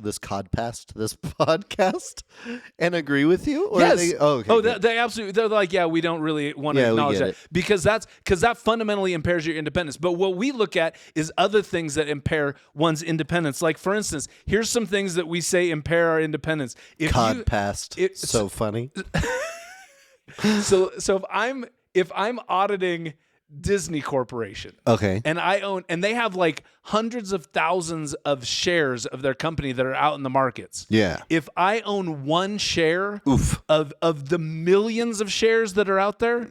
and agree with you? Or yes. They absolutely. They're like, yeah, we don't really want to acknowledge that because that fundamentally impairs your independence. But what we look at is other things that impair one's independence. Like, for instance, here's some things that we say impair our independence. So funny. So if I'm auditing Disney Corporation. Okay. And they have like hundreds of thousands of shares of their company that are out in the markets. Yeah. If I own one share of the millions of shares that are out there,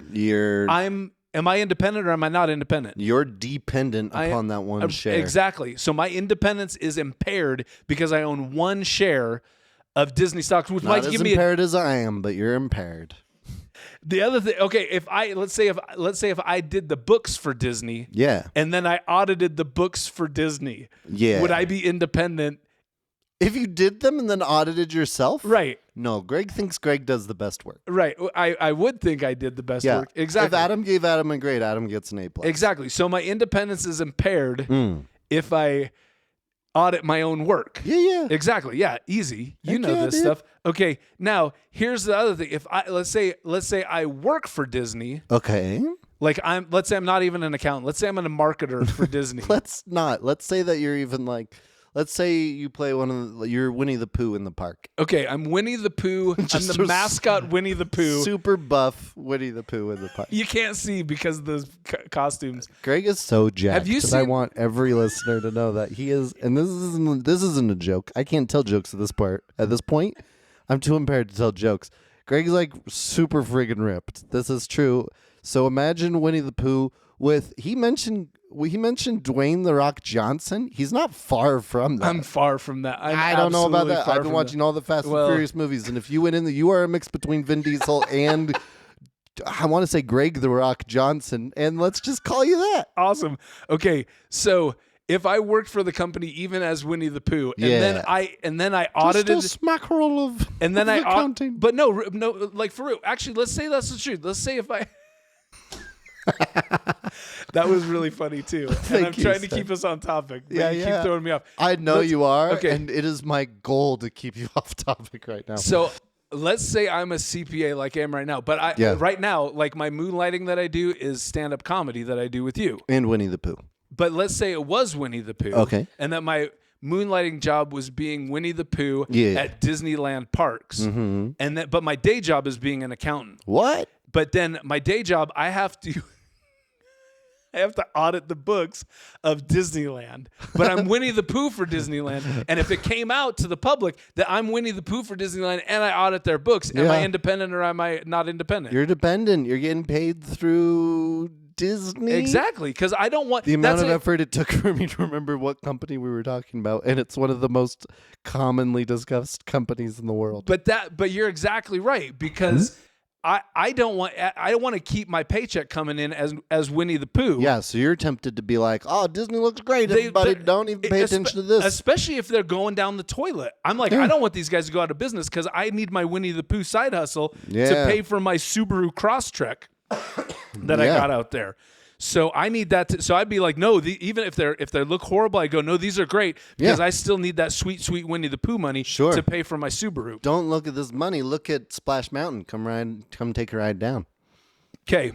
am I independent or am I not independent? You're dependent upon that one share. Exactly. So my independence is impaired because I own one share of Disney stocks, which Not might as give me impaired as I am, but you're impaired. The other thing, okay, let's say if I did the books for Disney, yeah, and then I audited the books for Disney, yeah, would I be independent If you did them and then audited yourself? Right. No, Greg thinks Greg does the best work. Right. I would think I did the best work. Exactly. If Adam gave Adam a grade, Adam gets an A+. Exactly. So my independence is impaired if I audit my own work. Yeah. Exactly. Yeah. Easy. You know this stuff. Okay. Now here's the other thing. If let's say I work for Disney. Okay. Like let's say I'm not even an accountant. Let's say I'm a marketer for Disney. Let's say that you're even like. Let's say you play you're Winnie the Pooh in the park. Okay, I'm Winnie the Pooh. I'm the mascot Winnie the Pooh. Super buff Winnie the Pooh in the park. You can't see because of those costumes. Greg is so jacked. Have you seen? I want every listener to know that he is, and this isn't a joke. I can't tell jokes at this point. I'm too impaired to tell jokes. Greg's like super friggin' ripped. This is true. So imagine Winnie the Pooh he mentioned Dwayne "The Rock" Johnson. He's not far from that. I'm far from that. I don't know about that. I've been watching all the Fast and Furious movies, and if you went in you are a mix between Vin Diesel and I want to say Greg "The Rock" Johnson, and let's just call you that. Awesome. Okay, so if I worked for the company even as Winnie the Pooh, and then I audited just a smackerel of and then accounting. But no, like for real. Actually, let's say that's the truth. Let's say if I. That was really funny too. And I'm trying to keep us on topic. But you keep throwing me off. I know you are. Okay. And it is my goal to keep you off topic right now. So let's say I'm a CPA like I am right now. But right now, like my moonlighting that I do is stand-up comedy that I do with you. And Winnie the Pooh. But let's say it was Winnie the Pooh. Okay. And that my moonlighting job was being Winnie the Pooh at Disneyland parks. Mm-hmm. But my day job is being an accountant. What? But then my day job, I have to audit the books of Disneyland. But I'm Winnie the Pooh for Disneyland. And if it came out to the public that I'm Winnie the Pooh for Disneyland and I audit their books, am I independent or am I not independent? You're dependent. You're getting paid through Disney. Exactly, because I don't want... The amount of effort it took for me to remember what company we were talking about, and it's one of the most commonly discussed companies in the world. But you're exactly right, because... I don't want to keep my paycheck coming in as Winnie the Pooh. Yeah, so you're tempted to be like, oh, Disney looks great. Everybody don't even pay attention to this. Especially if they're going down the toilet. I'm like, I don't want these guys to go out of business because I need my Winnie the Pooh side hustle to pay for my Subaru Crosstrek that I got out there. So I need that. So I'd be like, no, even if they look horrible, I go, no, these are great because I still need that sweet, sweet Winnie the Pooh money to pay for my Subaru. Don't look at this money. Look at Splash Mountain. Come take a ride down. Okay,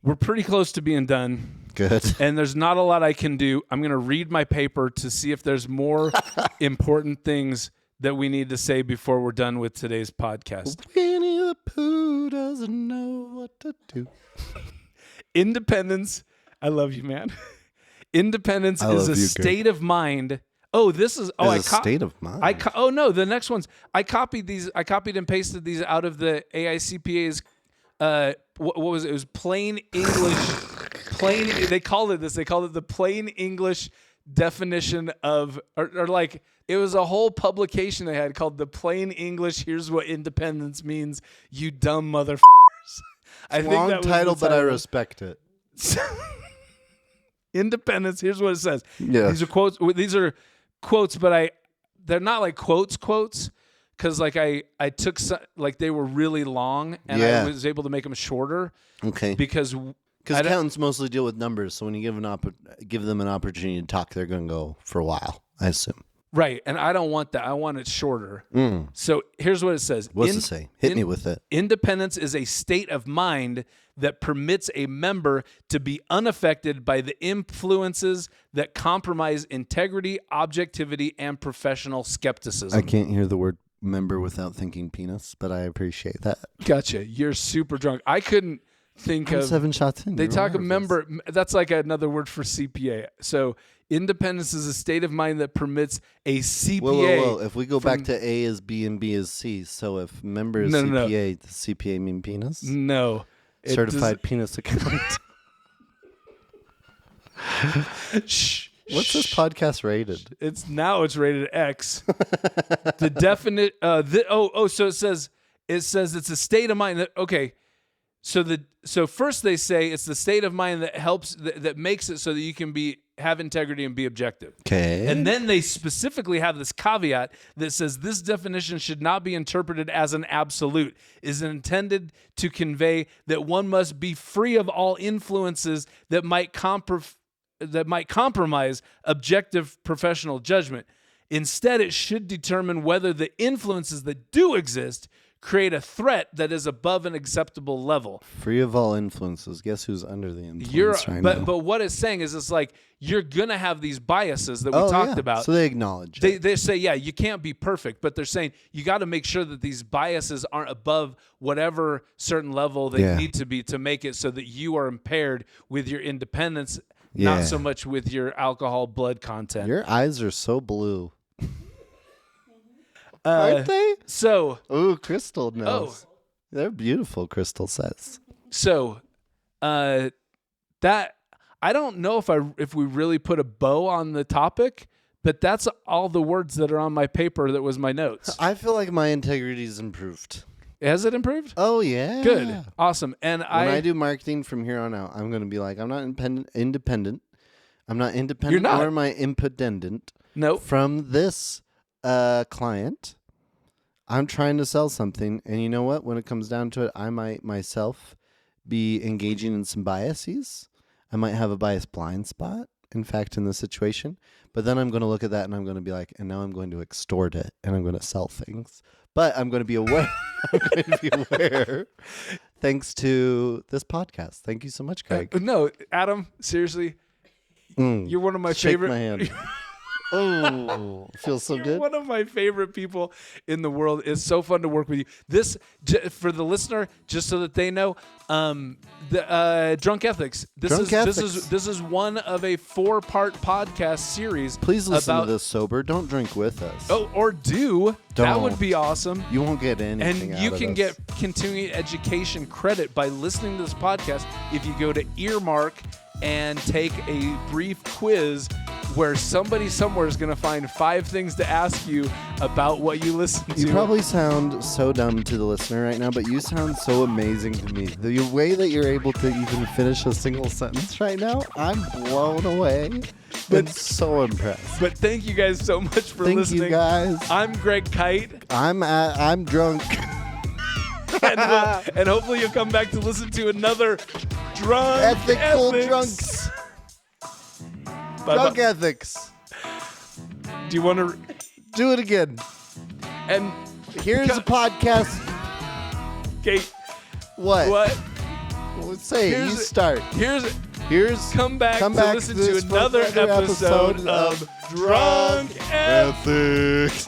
we're pretty close to being done. Good. And there's not a lot I can do. I'm going to read my paper to see if there's more important things that we need to say before we're done with today's podcast. Winnie the Pooh doesn't know what to do. Independence, I love you, man. Independence is a state of mind. Oh, this is a state of mind. No, the next ones. I copied these. I copied and pasted these out of the AICPA's. What was it? It was plain English. They called it this. They called it the plain English definition of, or like it was a whole publication they had called the plain English. Here's what independence means. You dumb motherfuckers. I think long title, but I respect it. Independence. Here's what it says. Yeah. These are quotes, but they're not like quotes, because like I took like they were really long, and I was able to make them shorter. Okay. Because accountants mostly deal with numbers, so when you give them an opportunity to talk, they're going to go for a while, I assume. Right, and I don't want that. I want it shorter. So here's what it says. What's it say? Hit me with it. Independence is a state of mind that permits a member to be unaffected by the influences that compromise integrity, objectivity, and professional skepticism. I can't hear the word member without thinking penis, but I appreciate that. Gotcha. You're super drunk. I couldn't think of 7 shots in. They talk a member. That's like another word for CPA. So independence is a state of mind that permits a CPA. Whoa. If we go back to A is B and B is C, so if member is CPA, does CPA mean penis? No. Certified penis accountant. Shh. What's this podcast rated? It's rated X. The definite. So it says it's a state of mind that So first they say it's the state of mind that helps that makes it so that you can have integrity and be objective. Okay. And then they specifically have this caveat that says this definition should not be interpreted as an absolute. Is intended to convey that one must be free of all influences that might compromise objective professional judgment. Instead, it should determine whether the influences that do exist create a threat that is above an acceptable level. Free of all influences. Guess who's under the influence right now? But what it's saying is it's like you're going to have these biases that we talked about. So they acknowledge They say, yeah, you can't be perfect, but they're saying you got to make sure that these biases aren't above whatever certain level they need to be to make it so that you are impaired with your independence, not so much with your alcohol blood content. Your eyes are so blue. Aren't they? So, Crystal knows. They're beautiful, Crystal says. So, that I don't know if we really put a bow on the topic, but that's all the words that are on my paper that was my notes. I feel like my integrity's improved. Has it improved? Oh, yeah. Good. Awesome. And when I do marketing from here on out, I'm going to be like, I'm not independent. I'm not independent. You're not. Nor am I impedendent. Nope. From this client, I'm trying to sell something. And you know what? When it comes down to it, I might myself be engaging in some biases. I might have a bias blind spot, in fact, in this situation. But then I'm going to look at that and I'm going to be like, and now I'm going to extort it and I'm going to sell things. But I'm going to be aware. I'm going to be aware thanks to this podcast. Thank you so much, Craig. No, Adam, seriously, you're one of my favorite. My hand. Oh, feels so good. One of my favorite people in the world. It's so fun to work with you. This, for the listener, just so that they know, the Drunk Ethics. This is one of a 4-part podcast series. Please listen to this sober. Don't drink with us. Oh, or do. That would be awesome. You won't get anything. And you can get continuing education credit by listening to this podcast if you go to Earmark and take a brief quiz where somebody somewhere is going to find 5 things to ask you about what you listen to. You probably sound so dumb to the listener right now, but you sound so amazing to me. The way that you're able to even finish a single sentence right now, I'm blown away. But so impressed. But thank you guys so much for listening. Thank you guys. I'm Greg Kyte. I'm drunk. and hopefully you'll come back to listen to another Ethical Ethics. Drunks. Bye-bye. Drunk Ethics. Do you want to do it again? And here's a podcast. Kate. What? Let's say you start. Here's come back to listen to another episode of Drunk Ethics.